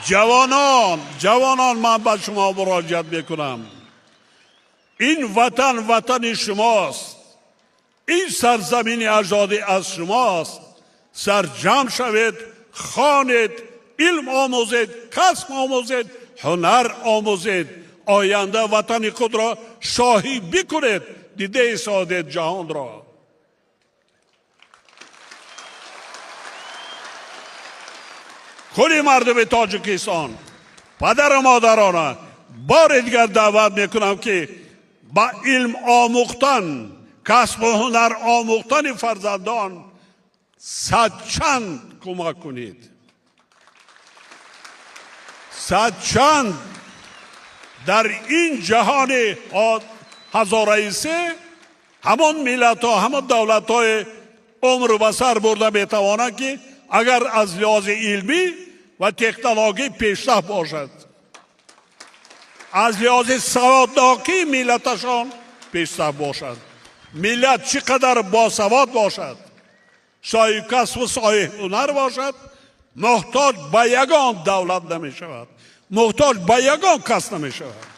جوانان من به شما مراجعت میکنم. این وطن شماست. این سرزمین اجدادی از شماست. سرجم شوید، خوانید، علم آموزید، کسب آموزید، هنر آموزید. آینده وطن خود را شاهی بکنید، دیده سعادت جهان را. کلی مردم تاجیکستان، پدر و مادران، بار دیگر دعوت میکنم که با علم آموختن، کسب و هنر آموختن فرزندان صدچند کمک کنید. صدچند در این جهان هزاره سه همان ملت ها، همان دولت های عمر و بسر برده میتوانند که اگر از لحاظ علمی و تکنولوژی پیشرفت باشد، از لحاظ سوادناکی ملتشان پیشرفت باشد. ملت چقدر باسواد باشد، صاحب کسب و صاحب هنر باشد، محتاج به یگان دولت نمی شود، محتاج به یگان کس نمی شود.